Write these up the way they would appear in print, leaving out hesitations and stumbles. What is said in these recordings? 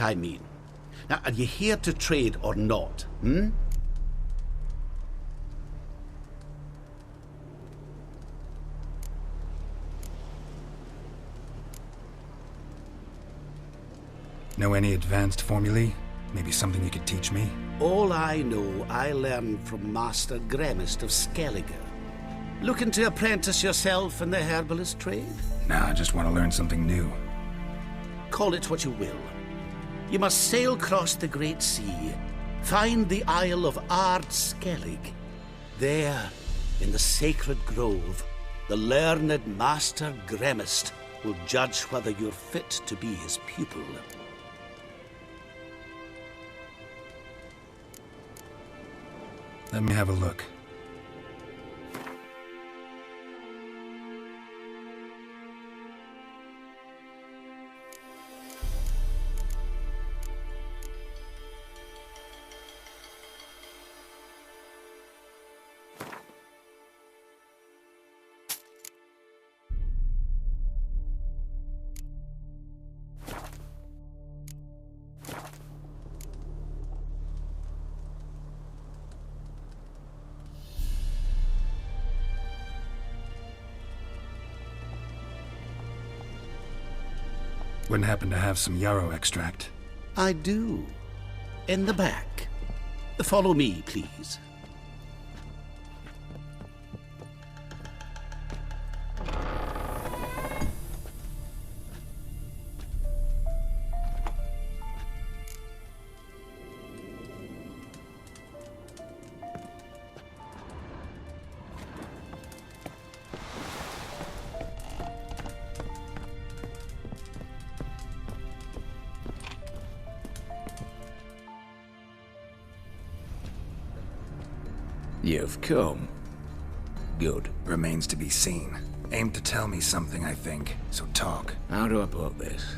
I mean. Now, are you here to trade or not, hmm? Know any advanced formulae? Maybe something you could teach me? All I know, I learned from Master Gremist of Skellige. Looking to apprentice yourself in the herbalist trade? Nah, I just want to learn something new. Call it what you will. You must sail across the Great Sea, find the Isle of Ard Skellig. There, in the sacred grove, the learned Master Gremist will judge whether you're fit to be his pupil. Let me have a look. Wouldn't happen to have some yarrow extract? I do. In the back. Follow me, please. You've come. Good. Remains to be seen. Aim to tell me something, I think. So talk. How do I put this?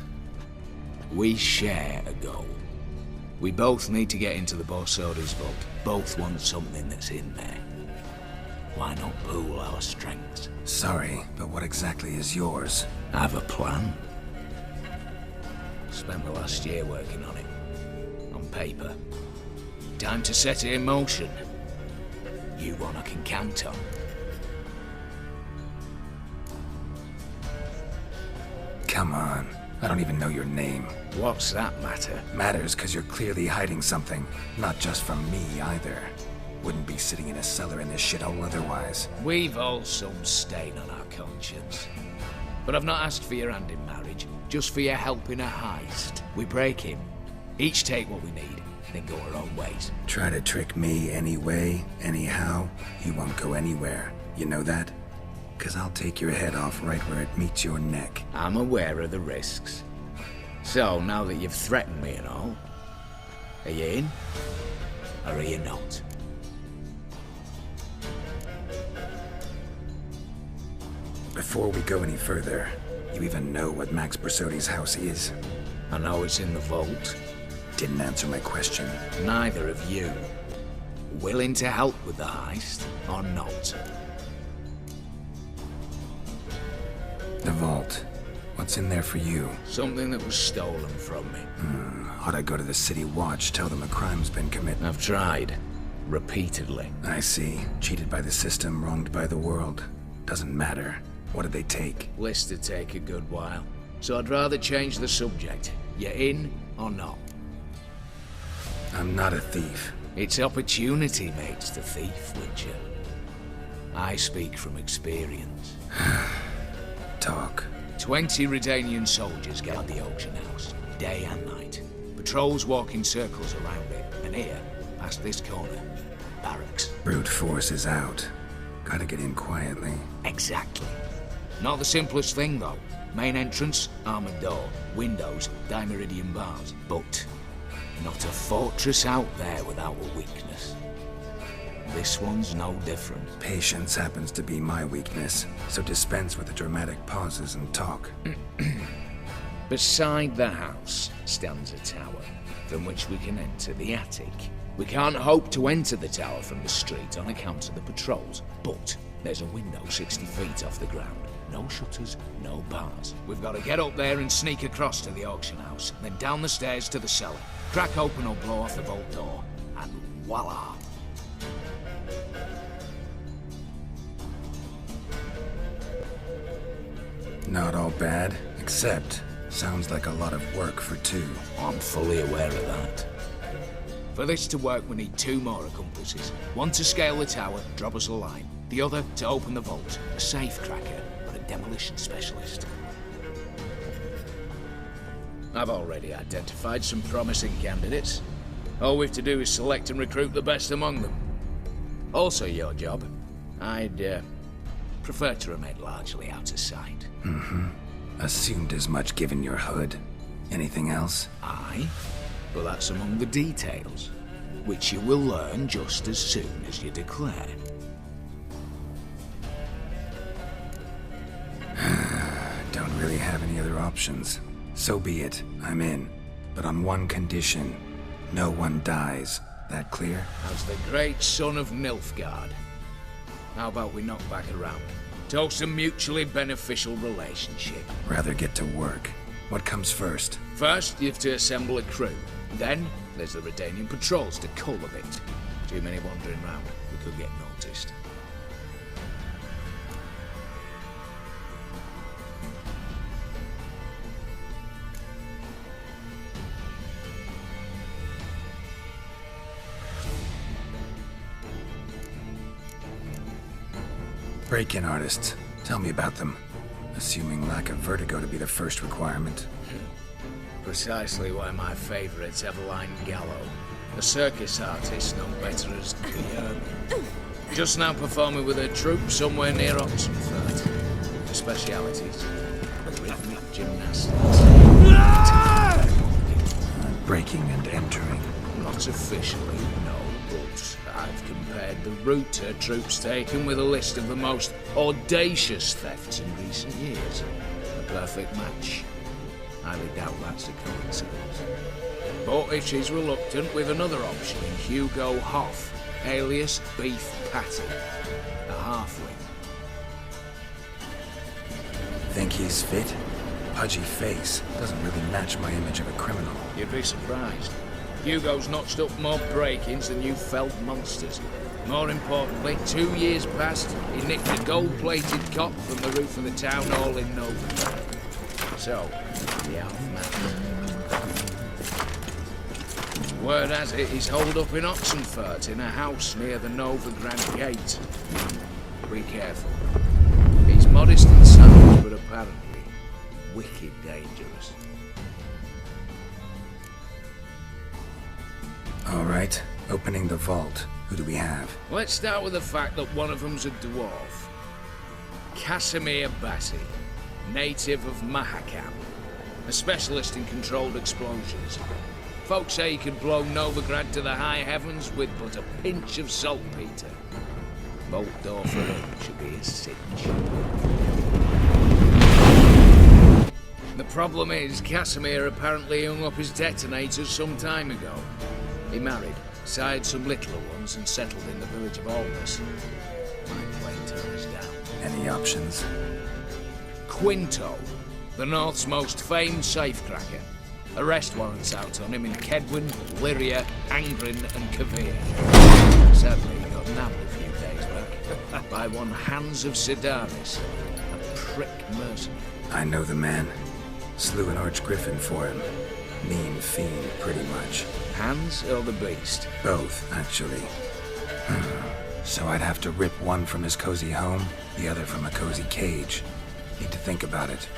We share a goal. We both need to get into the Borsodi's vault. Both want something that's in there. Why not pool our strengths? Sorry, but what exactly is yours? I have a plan. Spent the last year working on it. On paper. Time to set it in motion. You one I can count on. Come on. I don't even know your name. What's that matter? Matters because you're clearly hiding something. Not just from me, either. Wouldn't be sitting in a cellar in this shithole otherwise. We've all some stain on our conscience. But I've not asked for your hand in marriage, just for your help in a heist. We break in, each take what we need, then go our own ways. Try to trick me anyway, anyhow, you won't go anywhere. You know that? 'Cause I'll take your head off right where it meets your neck. I'm aware of the risks. So, now that you've threatened me and all, are you in? Or are you not? Before we go any further, you even know what Max Borsodi's house is? I know it's in the vault. Didn't answer my question. Neither of you. Willing to help with the heist, or not? The vault. What's in there for you? Something that was stolen from me. Ought I go to the City Watch, tell them a crime's been committed? I've tried. Repeatedly. I see. Cheated by the system, wronged by the world. Doesn't matter. What did they take? List to take a good while. So I'd rather change the subject. You in, or not? I'm not a thief. It's opportunity makes the thief, Witcher. I speak from experience. Talk. 20 Redanian soldiers guard the auction house, day and night. Patrols walk in circles around it, and here, past this corner, barracks. Brute force is out. Gotta get in quietly. Exactly. Not the simplest thing, though. Main entrance, armored door, windows, dimeridian bars. But not a fortress out there without a weakness. This one's no different. Patience happens to be my weakness, so dispense with the dramatic pauses and talk. Beside the house stands a tower, from which we can enter the attic. We can't hope to enter the tower from the street on account of the patrols, but there's a window 60 feet off the ground. No shutters, no bars. We've got to get up there and sneak across to the auction house, then down the stairs to the cellar. Crack open or blow off the vault door, and voila! Not all bad, except sounds like a lot of work for two. I'm fully aware of that. For this to work, we need 2 more accomplices. One to scale the tower, drop us a line. The other to open the vault, a safe cracker, but a demolition specialist. I've already identified some promising candidates. All we've to do is select and recruit the best among them. Also your job. I'd prefer to remain largely out of sight. Assumed as much given your hood. Anything else? Aye, but that's among the details, which you will learn just as soon as you declare. Don't really have any other options. So be it, I'm in. But on one condition. No one dies. That clear? As the great son of Nilfgaard. How about we knock back around? Toast a mutually beneficial relationship. Rather get to work. What comes first? First, you have to assemble a crew. Then, there's the Redanian patrols to cultivate. Too many wandering round. We could get noticed. Break-in artists. Tell me about them. Assuming lack of vertigo to be the first requirement. Precisely why my favourite's Eveline Gallo, a circus artist known better as Guillermo. Just now performing with her troupe somewhere near Oxenfurt. Her specialities, rhythmic gymnastics. Breaking and entering. Not officially, no, but I've compared the route her troope's taken with a list of the most audacious thefts in recent years. A perfect match. Highly doubt that's a coincidence. But if she's reluctant, we've another option in Hugo Hoff, alias Beef Patty, a halfling. Think he's fit? Pudgy face. Doesn't really match my image of a criminal. You'd be surprised. Hugo's notched up more break-ins than you felt monsters. More importantly, 2 years past, he nicked a gold-plated cop from the roof of the town hall in November. So, the half-man. Word has it, he's holed up in Oxenfurt in a house near the Novigrad Gate. Be careful. He's modest in size, but apparently wicked dangerous. All right, opening the vault. Who do we have? Let's start with the fact that one of them's a dwarf. Casimir Bassi, native of Mahakam, a specialist in controlled explosions. Folks say he can blow Novigrad to the high heavens with but a pinch of saltpeter. Bolt door for him should be a cinch. The problem is, Casimir apparently hung up his detonators some time ago. He married, sired some littler ones, and settled in the village of Almas. My plane turns down. Any options? Quinto, the North's most famed safecracker. Arrest warrants out on him in Kedwin, Lyria, Angren, and Kavir. Sadly, he got nabbed a few days back by one Hans of Sedaris, a prick mercenary. I know the man. Slew an archgriffin for him. Mean fiend, pretty much. Hans or the beast? Both, actually. So I'd have to rip one from his cozy home, the other from a cozy cage. Need to think about it.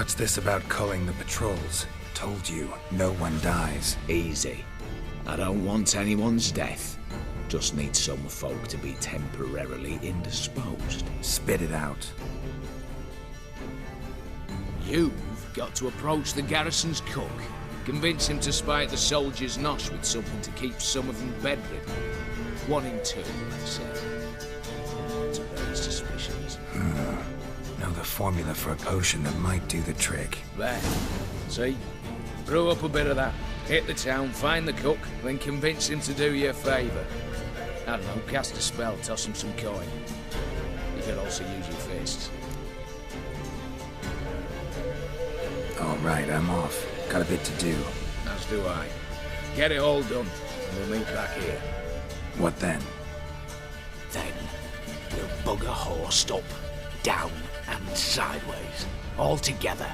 What's this about culling the patrols? Told you, no one dies. Easy. I don't want anyone's death. Just need some folk to be temporarily indisposed. Spit it out. You've got to approach the garrison's cook. Convince him to spy at the soldiers' nosh with something to keep some of them bedridden. 1 in 2, let's say. To raise suspicions. Know the formula for a potion that might do the trick. There. See? Brew up a bit of that. Hit the town, find the cook, then convince him to do you a favour. I don't know, cast a spell, toss him some coin. You could also use your fists. All right, I'm off. Got a bit to do. As do I. Get it all done, and we'll meet back here. What then? Then, we'll bugger horsed up, down and sideways, all together.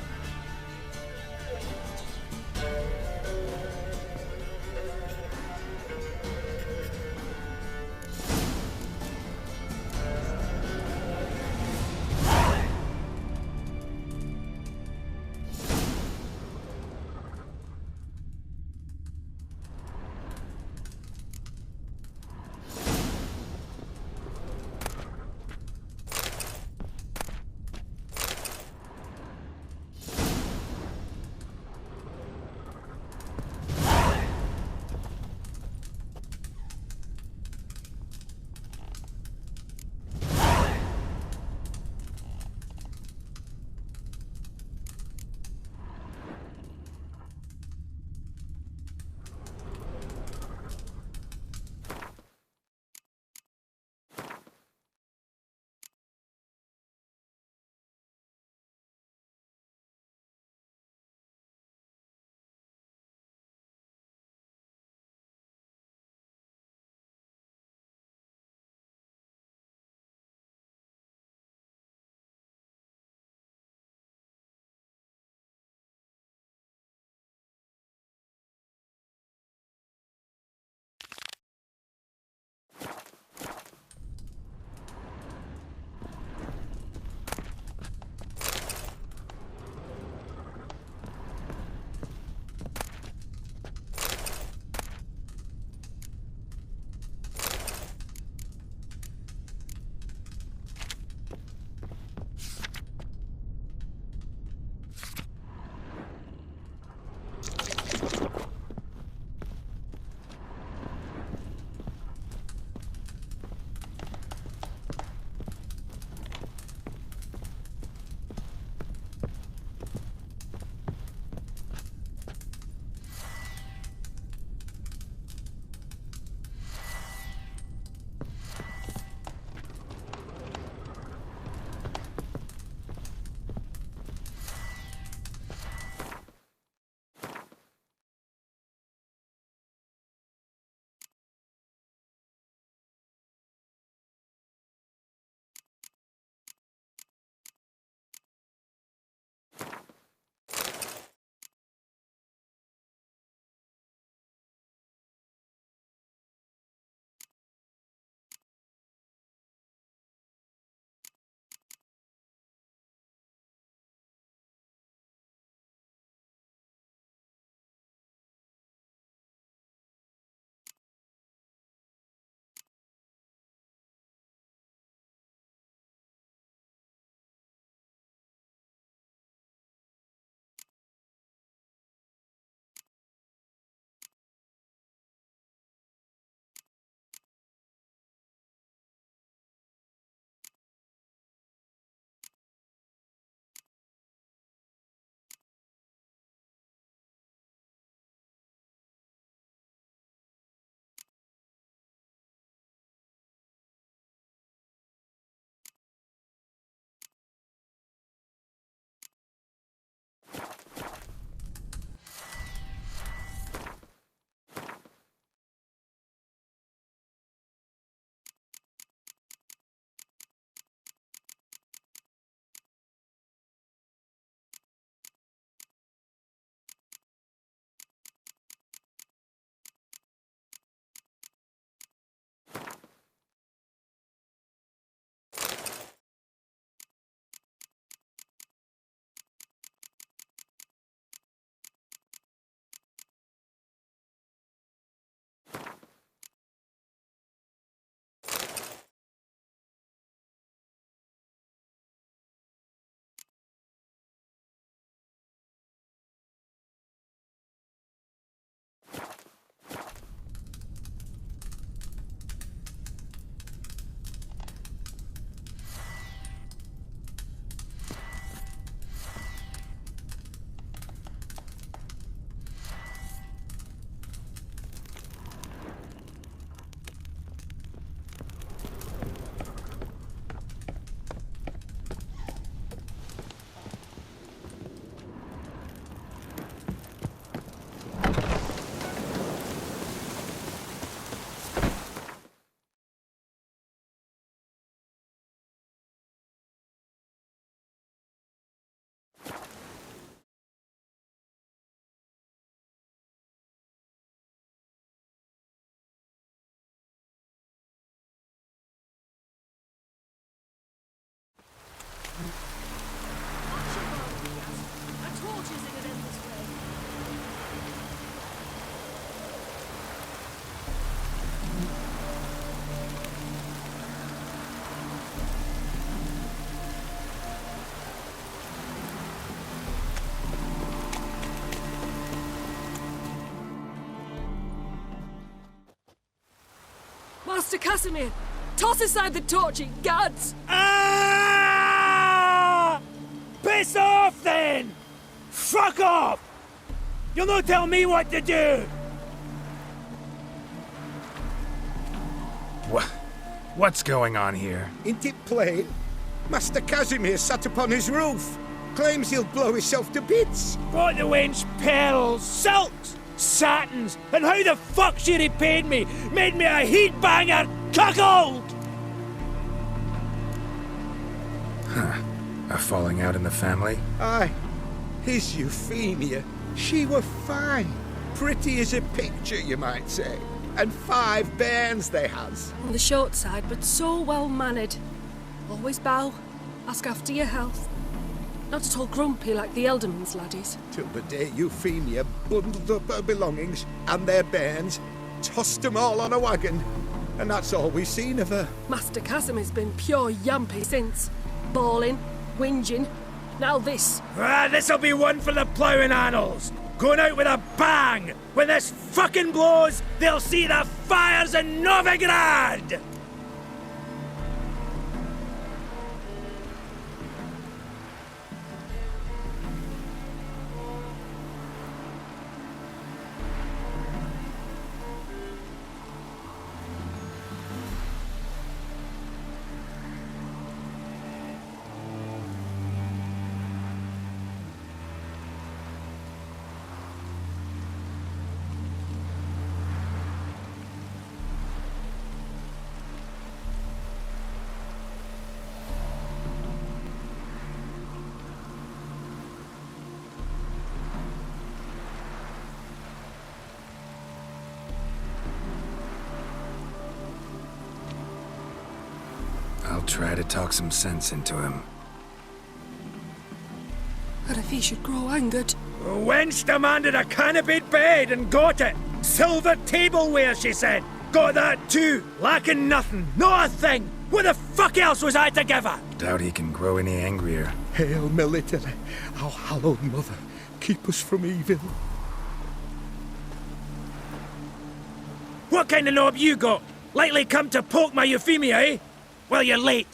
Master Casimir, toss aside the torch, gads! Ah! Piss off, then! Fuck off! You'll not tell me what to do! What's going on here? Ain't it plain? Master Casimir sat upon his roof. Claims he'll blow himself to bits. Bought the wench pearls, silks, satins, and how the fuck she repaid me? Made me a heat banger cuckold! A falling out in the family? Aye. His Euphemia. She were fine. Pretty as a picture, you might say. And 5 bairns they has. On the short side, but so well-mannered. Always bow, ask after your health. Not at all grumpy like the Elderman's laddies. Till the day Euphemia bundled up her belongings and their bairns, tossed 'em all on a wagon. And that's all we've seen of her. Master Casimir's been pure yampy since. Bawling, whinging, now this. Ah, this'll be one for the ploughing annals! Going out with a bang! When this fucking blows, they'll see the fires in Novigrad! I'll try to talk some sense into him. What if he should grow angered? Wench demanded a canopied bed and got it. Silver tableware, she said. Got that too. Lacking nothing. Not a thing. What the fuck else was I to give her? Doubt he can grow any angrier. Hail Military, our hallowed mother, keep us from evil. What kind of knob you got? Likely come to poke my Euphemia, eh? Well, you're late.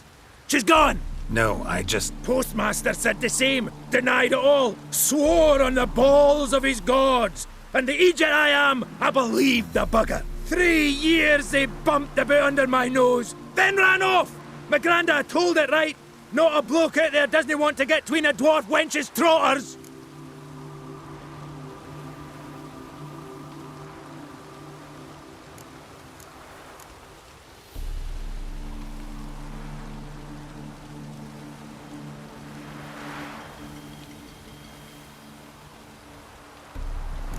She's gone. No, I just... Postmaster said the same. Denied it all. Swore on the balls of his gods. And the Egypt I am, I believed the bugger. 3 years they bumped a bit under my nose, then ran off. My granda told it right. Not a bloke out there doesn't want to get between a dwarf wench's trotters.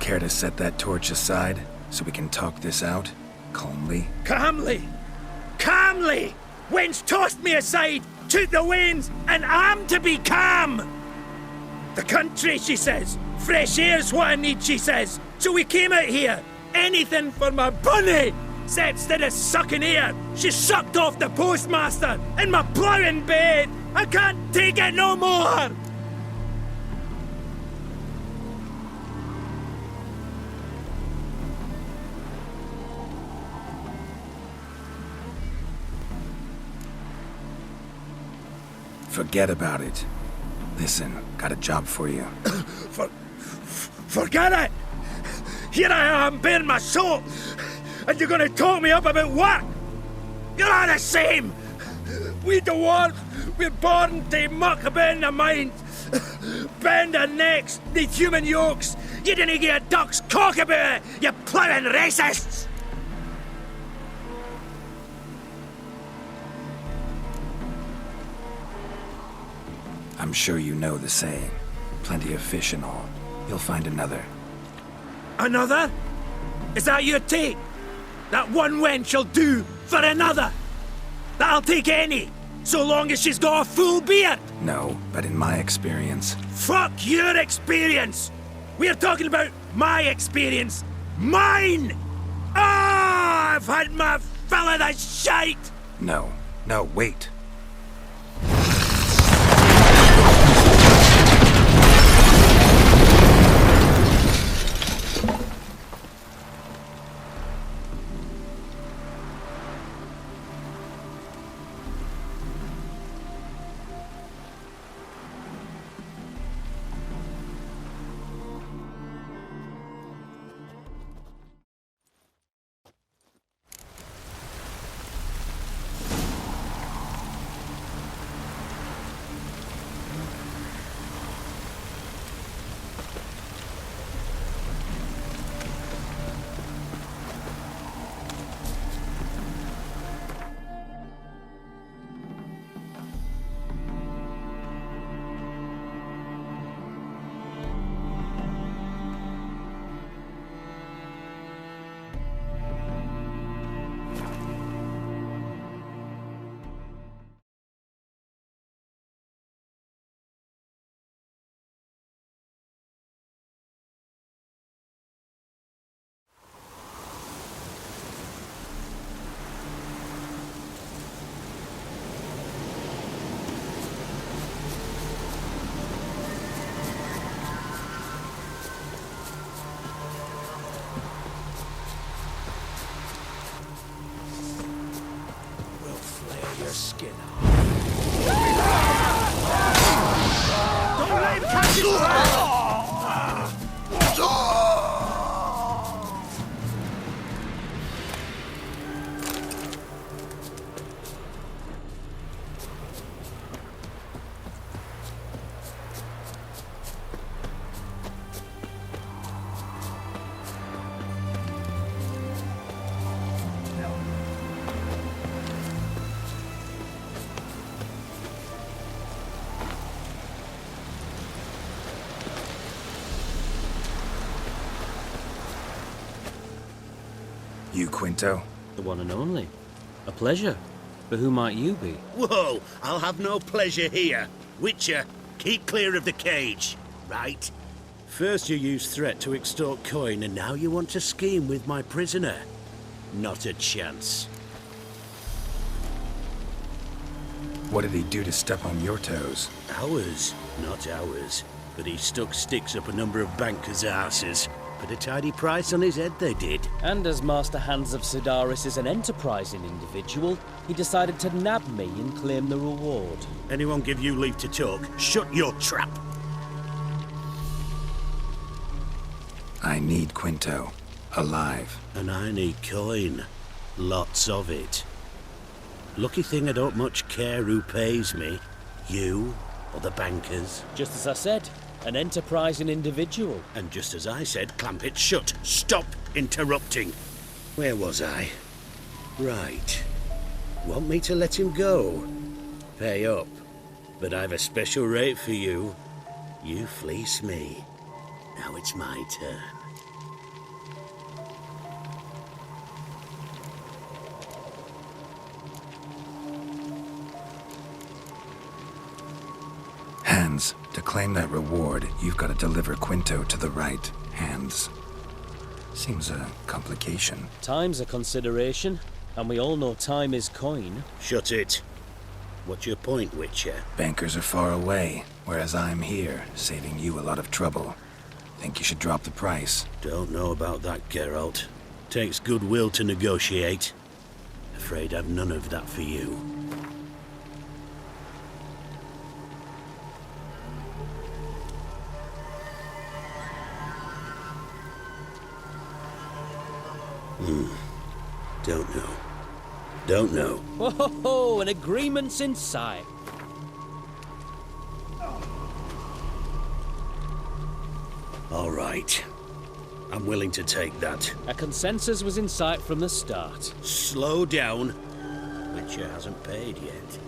Care to set that torch aside so we can talk this out calmly? Calmly! Calmly! Wench tossed me aside, took the reins, and I'm to be calm! The country, she says. Fresh air's what I need, she says. So we came out here. Anything for my bunny! Except instead of sucking air, she sucked off the postmaster in my ploughing bed! I can't take it no more! Forget about it. Listen, got a job for you. Forget it! Here I am, bearing my soul, and you're gonna talk me up about work! You're all the same! We dwarves, we're born to muck about in the mind, bend our necks, need human yokes. You didn't get a duck's cock about it, you ploughing racists! I'm sure you know the saying. Plenty of fish and all. You'll find another. Another? Is that your take? That one wench'll do for another? That'll take any, so long as she's got a full beard? No, but in my experience... Fuck your experience! We're talking about my experience. Mine! Ah, I've had my fill of the shite! No, wait. skin off. Don't let him catch his breath! You, Quinto? The one and only. A pleasure. But who might you be? Whoa, I'll have no pleasure here. Witcher, keep clear of the cage, right? First you used threat to extort coin, and now you want to scheme with my prisoner. Not a chance. What did he do to step on your toes? Ours, not ours. But he stuck sticks up a number of bankers' arses. Put a tidy price on his head, they did. And as Master Hans of Sidaris is an enterprising individual, he decided to nab me and claim the reward. Anyone give you leave to talk? Shut your trap! I need Quinto. Alive. And I need coin. Lots of it. Lucky thing I don't much care who pays me. You or the bankers. Just as I said, an enterprising individual. And just as I said, clamp it shut. Stop interrupting. Where was I? Right. Want me to let him go? Pay up. But I've a special rate for you. You fleece me. Now it's my turn. Hans, to claim that reward, you've got to deliver Quinto to the right hands. Seems a complication. Time's a consideration, and we all know time is coin. Shut it. What's your point, Witcher? Bankers are far away, whereas I'm here, saving you a lot of trouble. Think you should drop the price? Don't know about that, Geralt. Takes goodwill to negotiate. Afraid I've none of that for you. Don't know. Don't know. Whoa, ho, ho, an agreement's in sight. All right. I'm willing to take that. A consensus was in sight from the start. Slow down. Witcher hasn't paid yet.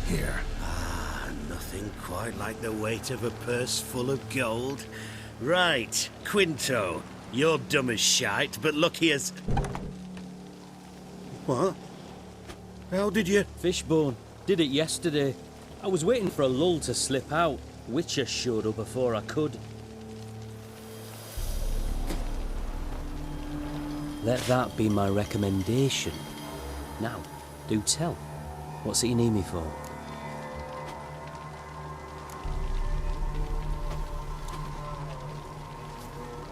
Here. Nothing quite like the weight of a purse full of gold. Right, Quinto, you're dumb as shite, but lucky as... What? How did you... Fishbone. Did it yesterday. I was waiting for a lull to slip out. Witcher showed up before I could. Let that be my recommendation. Now, do tell. What's it you need me for?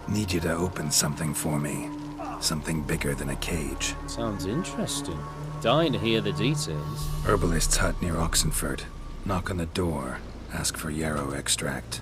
Need you to open something for me. Something bigger than a cage. Sounds interesting. Dying to hear the details. Herbalist's hut near Oxenfurt. Knock on the door. Ask for yarrow extract.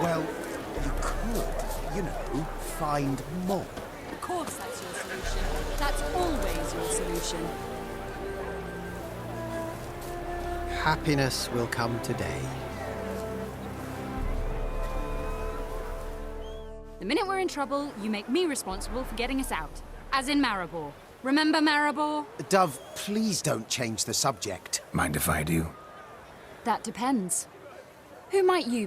Well, you could, you know, find more. Of course that's your solution. That's always your solution. Happiness will come today. The minute we're in trouble, you make me responsible for getting us out. As in Maribor. Remember Maribor? Dove, please don't change the subject. Mind if I do? That depends. Who might you be?